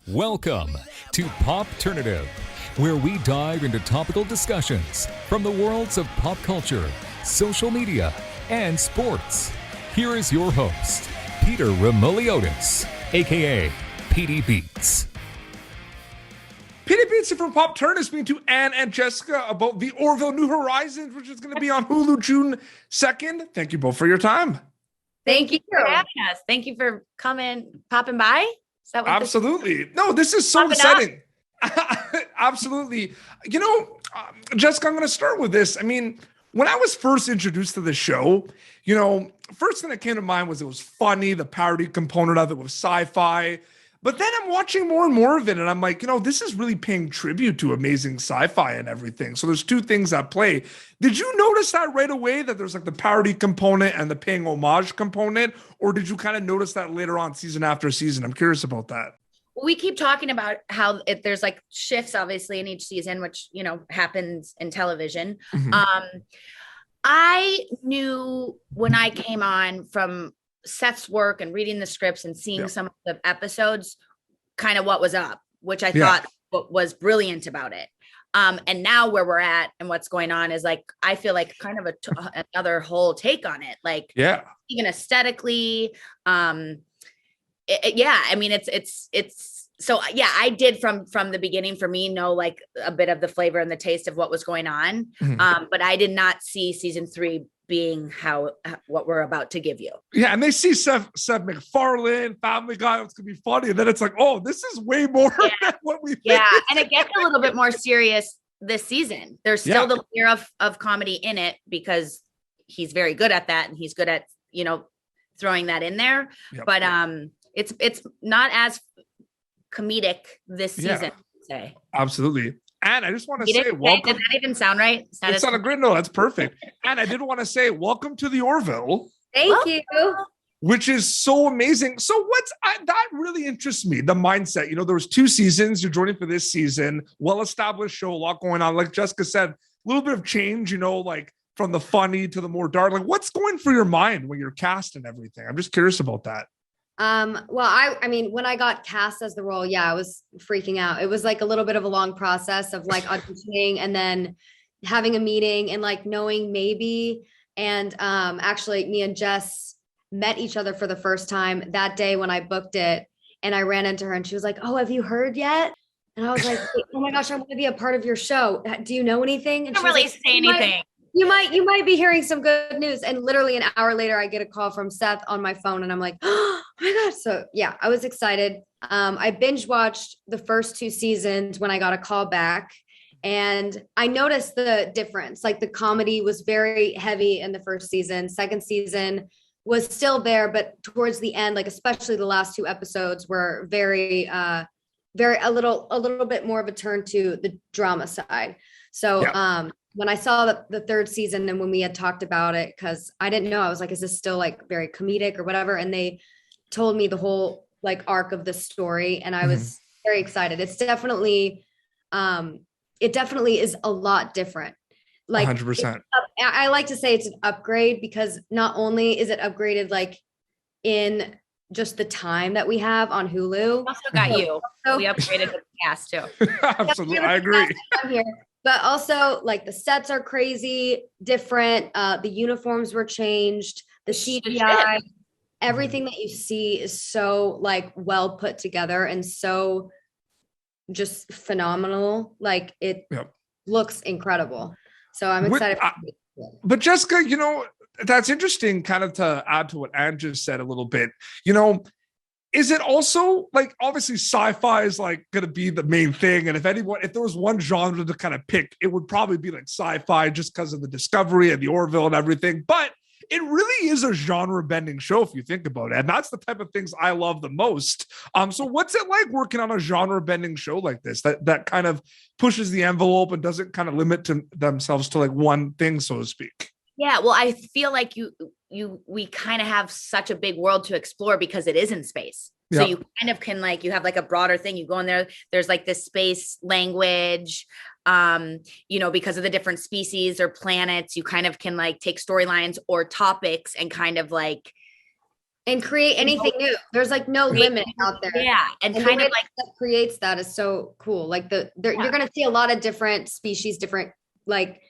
Welcome to Popternative, where we dive into topical discussions from the worlds of pop culture, social media, and sports. Here is your host, Peter Remoliotis, aka PD Beats. PD Beats from Popternative speaking to Anne and Jessica about the Orville New Horizons, which is going to be on Hulu June 2nd. Thank you both for your time. Thank you for having us. Thank you for popping by. Is that what Absolutely. No, this is so exciting. Absolutely. You know, Jessica, I'm going to start with this. I mean, when I was first introduced to the show, you know, first thing that came to mind was it was funny. The parody component of it was sci-fi. But then I'm watching more and more of it, and I'm like, you know, this is really paying tribute to amazing sci-fi and everything. So there's two things at play. Did you notice that right away, that there's like the parody component and the paying homage component? Or did you kind of notice that later on, season after season? I'm curious about that. We keep talking about how there's like shifts, obviously, in each season, which, you know, happens in television. Mm-hmm. I knew when I came on from Seth's work and reading the scripts and seeing some of the episodes, kind of what was up, which I thought what was brilliant about it. And now where we're at and what's going on is like, I feel like kind of another whole take on it. Like, even aesthetically, I mean, it's so, I did from the beginning, for me, know like a bit of the flavor and the taste of what was going on. Mm-hmm. But I did not see season 3 being what we're about to give you. Yeah, and they see Seth MacFarlane, Family Guy, it's gonna be funny, and then it's like, oh, this is way more than what we think. Yeah, and it gets a little bit more serious this season. There's still the layer of comedy in it because he's very good at that, and he's good at, you know, throwing that in there. Yep. But it's not as comedic this season, I'd say. Absolutely. And I just want to say welcome. Does that even sound right? It's on a grid. No, that's perfect. And I did want to say welcome to the Orville. Thank you. Which is so amazing. So that really interests me, the mindset. You know, there was 2 seasons. You're joining for this season. Well-established show, a lot going on. Like Jessica said, a little bit of change, you know, like from the funny to the more dark. Like, what's going through your mind when you're cast and everything? I'm just curious about that. Well, I mean, when I got cast as the role, I was freaking out. It was like a little bit of a long process of like auditioning and then having a meeting and like knowing maybe. And actually me and Jess met each other for the first time that day when I booked it, and I ran into her and she was like, "Oh, have you heard yet?" And I was like, "Oh my gosh, I want to be a part of your show. Do you know anything?" And I don't really say anything. You might be hearing some good news. And literally an hour later, I get a call from Seth on my phone and I'm like, oh my God. So yeah, I was excited. I binge watched the first 2 seasons when I got a call back, and I noticed the difference. Like the comedy was very heavy in the first season. Second season was still there, but towards the end, like especially the last 2 episodes were very a little bit more of a turn to the drama side. So, when I saw the 3rd season and when we had talked about it, because I didn't know, I was like, is this still like very comedic or whatever? And they told me the whole like arc of the story, and I was very excited. It's definitely, it definitely is a lot different. Like 100%. I like to say it's an upgrade because not only is it upgraded like in just the time that we have on Hulu. Also got you. We upgraded the cast too. Absolutely, I agree. But also, like, the sets are crazy, different. The uniforms were changed. The CGI, everything that you see is so, like, well put together and so just phenomenal. Like, it looks incredible. So I'm excited. But Jessica, you know, that's interesting, kind of to add to what Anne just said a little bit. You know, is it also like, obviously sci-fi is like going to be the main thing. And if there was one genre to kind of pick, it would probably be like sci-fi just because of the Discovery and the Orville and everything. But it really is a genre bending show if you think about it. And that's the type of things I love the most. So what's it like working on a genre bending show like this, that kind of pushes the envelope and doesn't kind of limit themselves to like one thing, so to speak? Yeah, well, I feel like we kind of have such a big world to explore because it is in space. So you kind of can like, you have like a broader thing. You go in there, there's like this space language, you know, because of the different species or planets, you kind of can like take storylines or topics and kind of like and create anything new. There's like no limit out there. Yeah. And kind of like that creates that is so cool. Like you're going to see a lot of different species, different like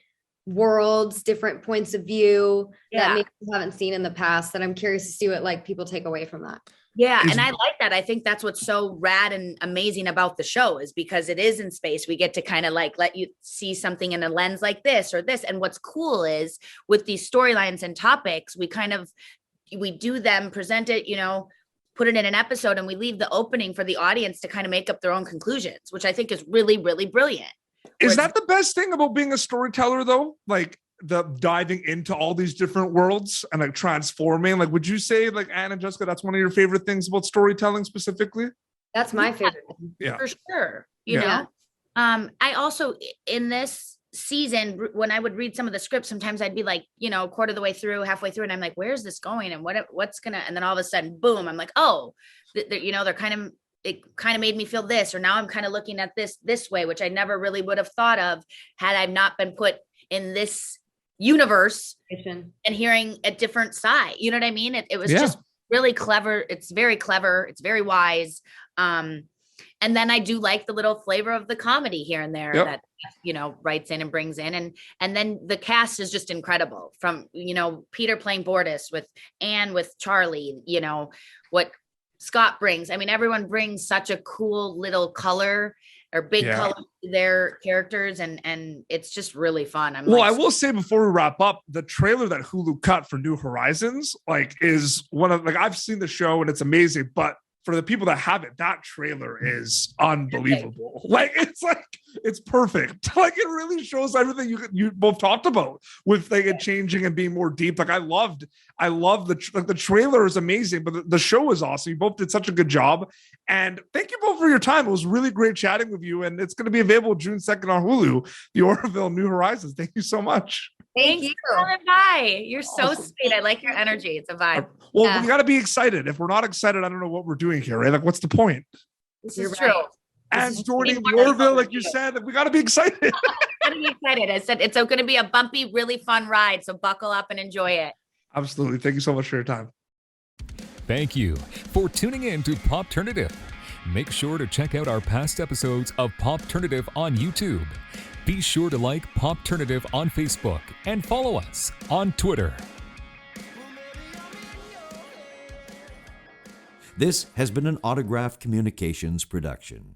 worlds, different points of view that maybe you haven't seen in the past, that I'm curious to see what like people take away from that. Yeah. And I like that. I think that's what's so rad and amazing about the show, is because it is in space. We get to kind of like let you see something in a lens like this or this. And what's cool is with these storylines and topics, we do them, present it, put it in an episode, and we leave the opening for the audience to kind of make up their own conclusions, which I think is really, really brilliant. Is that the best thing about being a storyteller, though? Like the diving into all these different worlds and like transforming? Like, would you say, like, Anne and Jessica, that's one of your favorite things about storytelling specifically? That's my favorite. Yeah, for sure. You know, I also, in this season, when I would read some of the scripts, sometimes I'd be like, quarter of the way through, halfway through, and I'm like, where's this going? And what's gonna, and then all of a sudden, boom, I'm like, oh, they're kind of, it kind of made me feel this, or now I'm kind of looking at this way, which I never really would have thought of had I not been put in this universe and hearing a different side. You know what I mean? It was just really clever. It's very clever. It's very wise. And then I do like the little flavor of the comedy here and there that, writes in and brings in. And then the cast is just incredible, from, Peter playing Bortus, with Anne, with Charlie, what Scott brings. I mean, everyone brings such a cool little color or big color to their characters. And it's just really fun. I will say before we wrap up, the trailer that Hulu cut for New Horizons, is one of, I've seen the show and it's amazing, but for the people that haven't, that trailer is unbelievable. It's perfect. It really shows everything you both talked about with it changing and being more deep. I love the trailer is amazing, but the show is awesome. You both did such a good job. And thank you both for your time. It was really great chatting with you. And it's going to be available June 2nd on Hulu, the Orville New Horizons. Thank you so much. Thanks for coming by. You're so sweet. I like your energy. It's a vibe. Well, we got to be excited. If we're not excited, I don't know what we're doing here, right? What's the point? This is true. And joining Orville, like you said, we got to be excited. Got to be excited. I said it's going to be a bumpy, really fun ride. So buckle up and enjoy it. Absolutely. Thank you so much for your time. Thank you for tuning in to Popternative. Make sure to check out our past episodes of Popternative on YouTube. Be sure to like Popternative on Facebook and follow us on Twitter. This has been an Autograph Communications production.